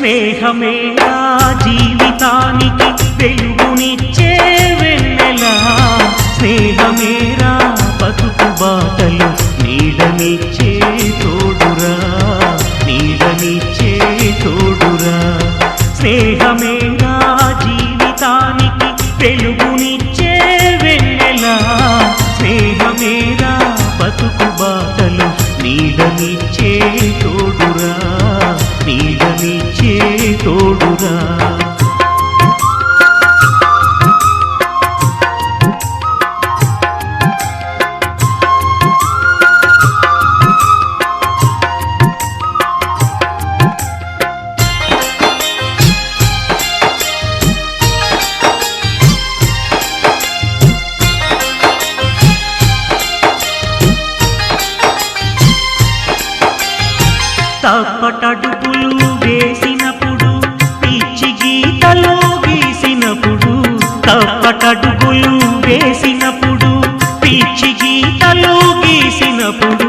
స్నేహమే నా జీవితానికి వెలుగునిచ్చే వెన్నెలా స్నేహమే నా బతుకు బాటలు నీడనిచ్చే తోడురా నీడనిచ్చే తోడురా స్నేహమే నా జీవితానికి వెలుగునిచ్చే వెన్నెలా స్నేహమే నా బతుకు బాటలు నీడనిచ్చే తోడురా నీడనిచ్చే తోడురా తప్పటడుగులు వేసినప్పుడు పిచ్చి గీతలు గీసినప్పుడు తప్పటడుగులు వేసినప్పుడు పిచ్చి గీతలు గీసినప్పుడు